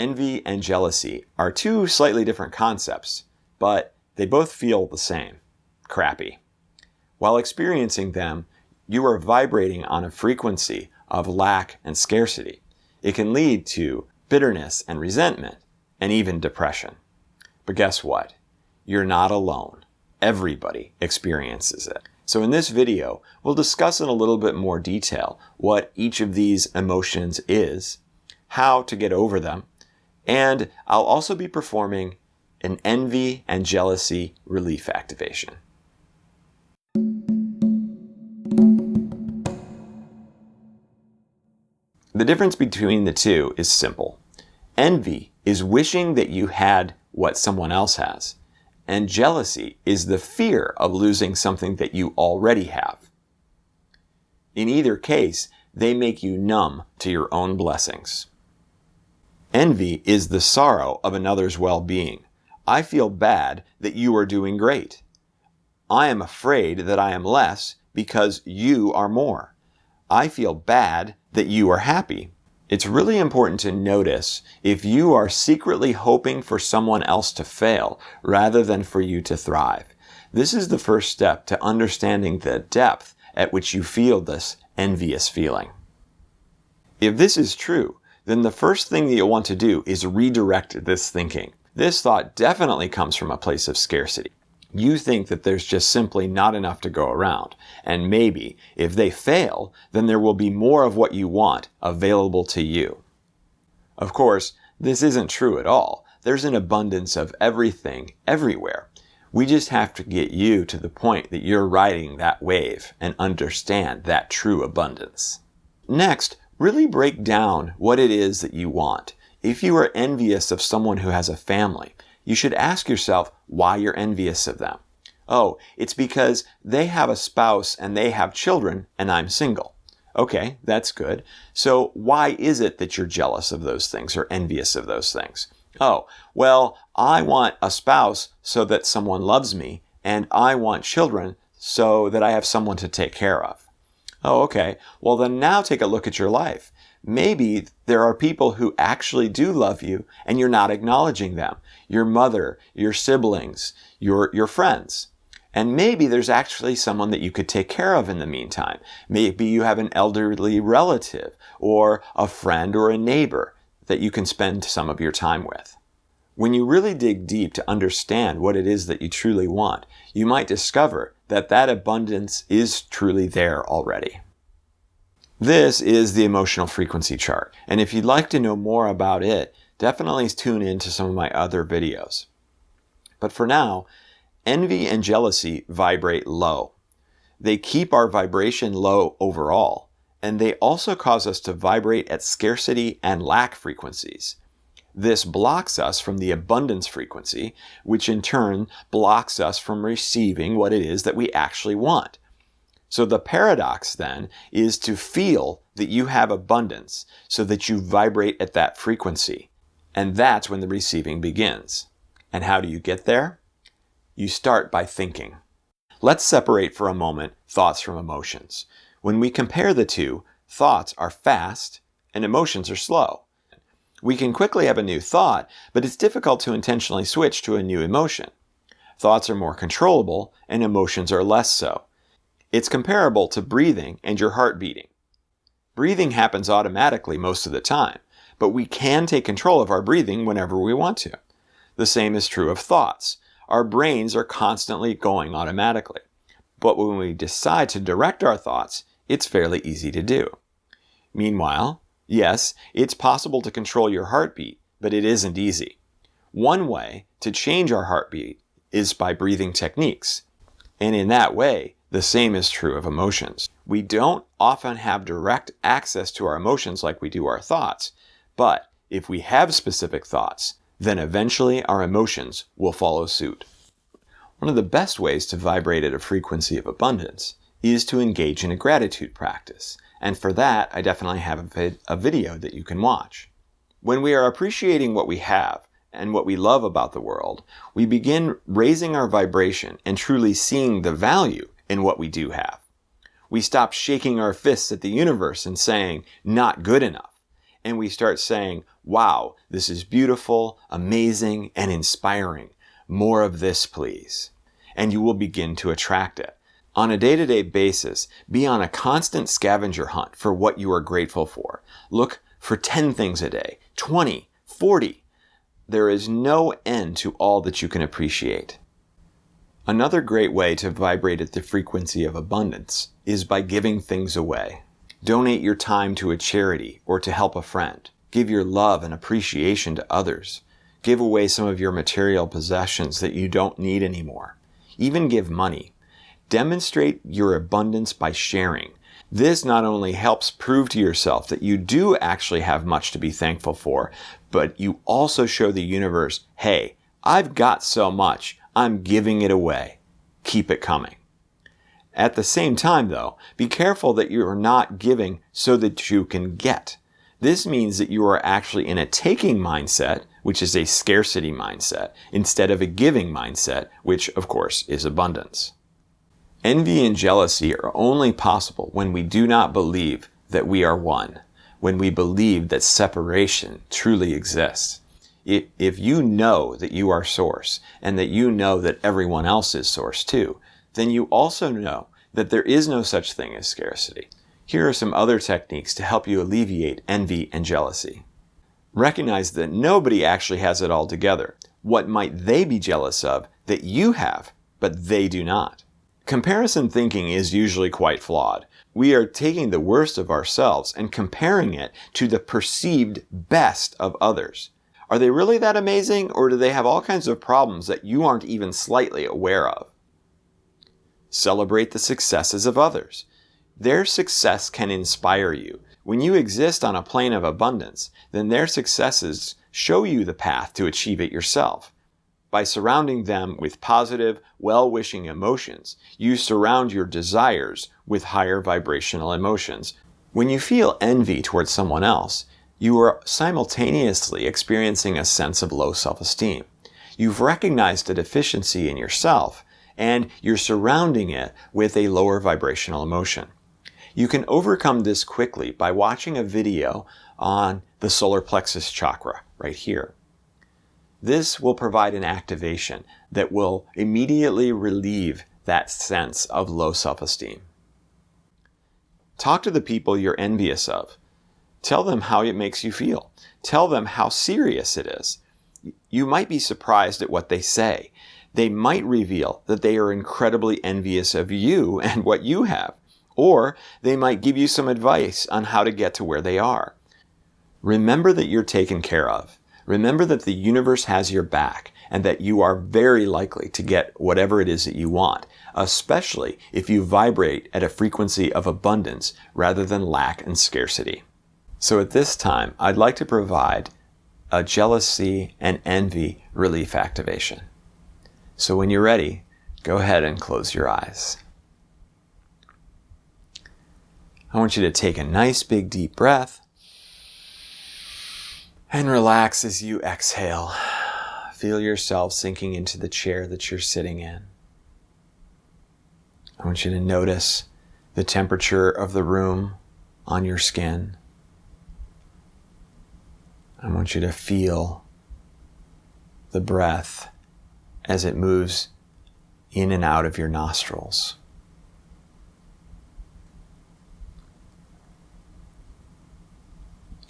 Envy and jealousy are two slightly different concepts, but they both feel the same: crappy. While experiencing them, you are vibrating on a frequency of lack and scarcity. It can lead to bitterness and resentment, and even depression. But guess what? You're not alone. Everybody experiences it. So in this video, we'll discuss in a little bit more detail what each of these emotions is, how to get over them, and I'll also be performing an envy and jealousy relief activation. The difference between the two is simple. Envy is wishing that you had what someone else has, and jealousy is the fear of losing something that you already have. In either case, they make you numb to your own blessings. Envy is the sorrow of another's well-being. I feel bad that you are doing great. I am afraid that I am less because you are more. I feel bad that you are happy. It's really important to notice if you are secretly hoping for someone else to fail rather than for you to thrive. This is the first step to understanding the depth at which you feel this envious feeling. If this is true, then the first thing that you'll want to do is redirect this thinking. This thought definitely comes from a place of scarcity. You think that there's just simply not enough to go around, and maybe if they fail, then there will be more of what you want available to you. Of course, this isn't true at all. There's an abundance of everything, everywhere. We just have to get you to the point that you're riding that wave and understand that true abundance. Next, really break down what it is that you want. If you are envious of someone who has a family, you should ask yourself why you're envious of them. Oh, it's because they have a spouse and they have children and I'm single. Okay, that's good. So why is it that you're jealous of those things or envious of those things? Oh, well, I want a spouse so that someone loves me, and I want children so that I have someone to take care of. Oh, okay. Well, then now take a look at your life. Maybe there are people who actually do love you and you're not acknowledging them. Your mother, your siblings, your friends. And maybe there's actually someone that you could take care of in the meantime. Maybe you have an elderly relative or a friend or a neighbor that you can spend some of your time with. When you really dig deep to understand what it is that you truly want, you might discover that that abundance is truly there already. This is the emotional frequency chart, and if you'd like to know more about it, definitely tune in to some of my other videos. But for now, envy and jealousy vibrate low. They keep our vibration low overall, and they also cause us to vibrate at scarcity and lack frequencies. This blocks us from the abundance frequency, which in turn blocks us from receiving what it is that we actually want. So the paradox then is to feel that you have abundance so that you vibrate at that frequency. And that's when the receiving begins. And how do you get there? You start by thinking. Let's separate for a moment thoughts from emotions. When we compare the two, thoughts are fast and emotions are slow. We can quickly have a new thought, but it's difficult to intentionally switch to a new emotion. Thoughts are more controllable and emotions are less so. It's comparable to breathing and your heart beating. Breathing happens automatically most of the time, but we can take control of our breathing whenever we want to. The same is true of thoughts. Our brains are constantly going automatically. But when we decide to direct our thoughts, it's fairly easy to do. Meanwhile, yes, it's possible to control your heartbeat, but it isn't easy. One way to change our heartbeat is by breathing techniques. And in that way, the same is true of emotions. We don't often have direct access to our emotions like we do our thoughts, but if we have specific thoughts, then eventually our emotions will follow suit. One of the best ways to vibrate at a frequency of abundance is to engage in a gratitude practice, and for that I definitely have a video that you can watch. When we are appreciating what we have and what we love about the world, we begin raising our vibration and truly seeing the value in what we do have. We stop shaking our fists at the universe and saying, "not good enough." and we start saying, wow, this is beautiful, amazing, and inspiring. More of this, please. And you will begin to attract it. On a day-to-day basis, be on a constant scavenger hunt for what you are grateful for. Look for 10 things a day, 20, 40. There is no end to all that you can appreciate. Another great way to vibrate at the frequency of abundance is by giving things away. Donate your time to a charity or to help a friend. Give your love and appreciation to others. Give away some of your material possessions that you don't need anymore. Even give money. Demonstrate your abundance by sharing. This not only helps prove to yourself that you do actually have much to be thankful for, but you also show the universe, hey, I've got so much, I'm giving it away. Keep it coming. At the same time, though, be careful that you are not giving so that you can get. This means that you are actually in a taking mindset, which is a scarcity mindset, instead of a giving mindset, which, of course, is abundance. Envy and jealousy are only possible when we do not believe that we are one, when we believe that separation truly exists. If you know that you are source, and that you know that everyone else is source too, then you also know that there is no such thing as scarcity. Here are some other techniques to help you alleviate envy and jealousy. Recognize that nobody actually has it all together. What might they be jealous of that you have, but they do not? Comparison thinking is usually quite flawed. We are taking the worst of ourselves and comparing it to the perceived best of others. Are they really that amazing, or do they have all kinds of problems that you aren't even slightly aware of? Celebrate the successes of others. Their success can inspire you. When you exist on a plane of abundance, then their successes show you the path to achieve it yourself. By surrounding them with positive, well-wishing emotions, you surround your desires with higher vibrational emotions. When you feel envy towards someone else, you are simultaneously experiencing a sense of low self-esteem. You've recognized a deficiency in yourself, and you're surrounding it with a lower vibrational emotion. You can overcome this quickly by watching a video on the solar plexus chakra right here. This will provide an activation that will immediately relieve that sense of low self-esteem. Talk to the people you're envious of. Tell them how it makes you feel. Tell them how serious it is. You might be surprised at what they say. They might reveal that they are incredibly envious of you and what you have. Or they might give you some advice on how to get to where they are. Remember that you're taken care of. Remember that the universe has your back and that you are very likely to get whatever it is that you want, especially if you vibrate at a frequency of abundance rather than lack and scarcity. So at this time, I'd like to provide a jealousy and envy relief activation. So when you're ready, go ahead and close your eyes. I want you to take a nice big deep breath and relax as you exhale. Feel yourself sinking into the chair that you're sitting in. I want you to notice the temperature of the room on your skin. I want you to feel the breath as it moves in and out of your nostrils.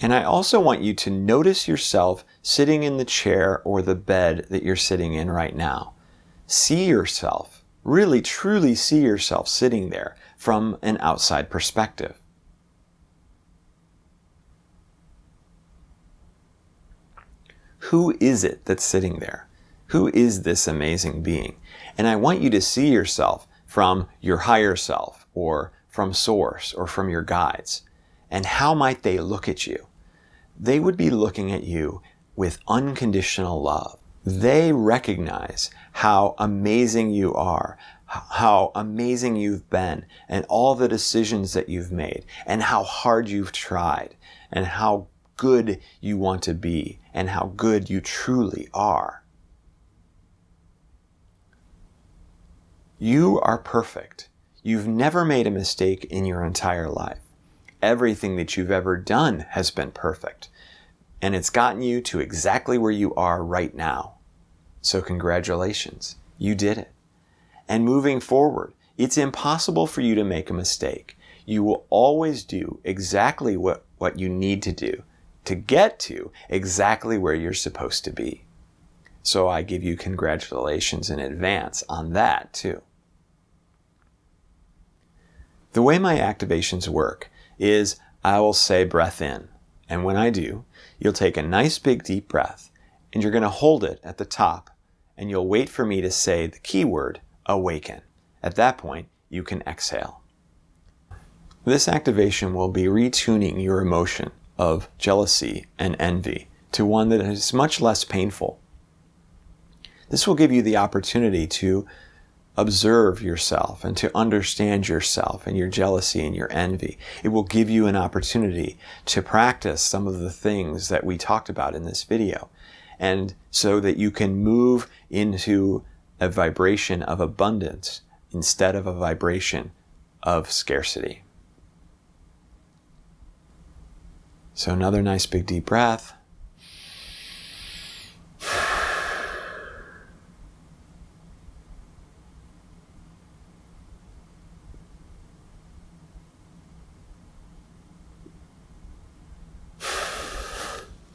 And I also want you to notice yourself sitting in the chair or the bed that you're sitting in right now. See yourself, really truly see yourself sitting there from an outside perspective. Who is it that's sitting there? Who is this amazing being? And I want you to see yourself from your higher self, or from source, or from your guides. And how might they look at you? They would be looking at you with unconditional love. They recognize how amazing you are, how amazing you've been, and all the decisions that you've made, and how hard you've tried, and how good you want to be, and how good you truly are. You are perfect. You've never made a mistake in your entire life. everything that you've ever done has been perfect. And it's gotten you to exactly where you are right now. So congratulations, you did it. And moving forward, it's impossible for you to make a mistake. You will always do exactly what you need to do to get to exactly where you're supposed to be. So I give you congratulations in advance on that too. The way my activations work is I will say breath in. And when I do, you'll take a nice big deep breath and you're going to hold it at the top and you'll wait for me to say the keyword awaken. At that point, you can exhale. This activation will be retuning your emotion of jealousy and envy to one that is much less painful. This will give you the opportunity to observe yourself and to understand yourself and your jealousy and your envy. It will give you an opportunity to practice some of the things that we talked about in this video, and so that you can move into a vibration of abundance instead of a vibration of scarcity. So another nice big deep breath.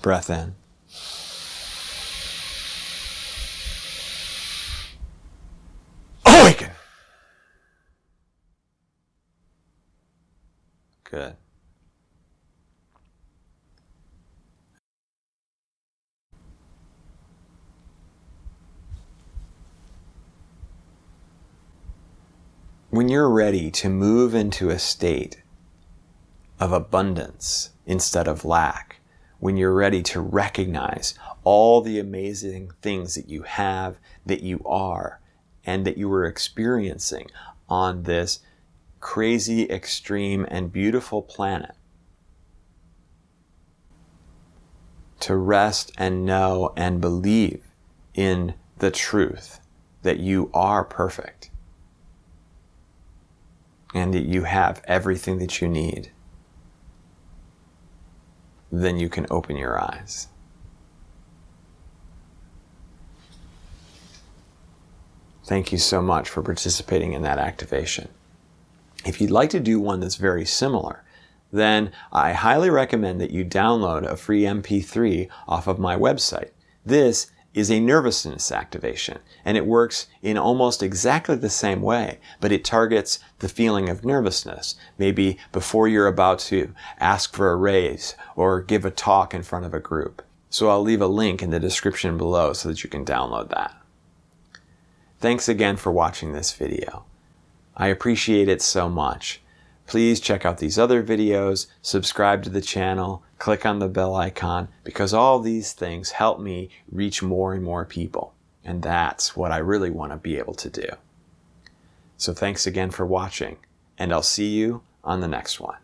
Breath in. Awaken. Good. When you're ready to move into a state of abundance instead of lack, when you're ready to recognize all the amazing things that you have, that you are, and that you were experiencing on this crazy, extreme, and beautiful planet, to rest and know and believe in the truth that you are perfect and that you have everything that you need, then you can open your eyes. Thank you so much for participating in that activation. If you'd like to do one that's very similar, then I highly recommend that you download a free MP3 off of my website. This is a nervousness activation, and it works in almost exactly the same way, but it targets the feeling of nervousness, maybe before you're about to ask for a raise or give a talk in front of a group. So I'll leave a link in the description below so that you can download that. Thanks again for watching this video. I appreciate it so much. Please check out these other videos, subscribe to the channel, click on the bell icon, because all these things help me reach more and more people. And that's what I really want to be able to do. So thanks again for watching, and I'll see you on the next one.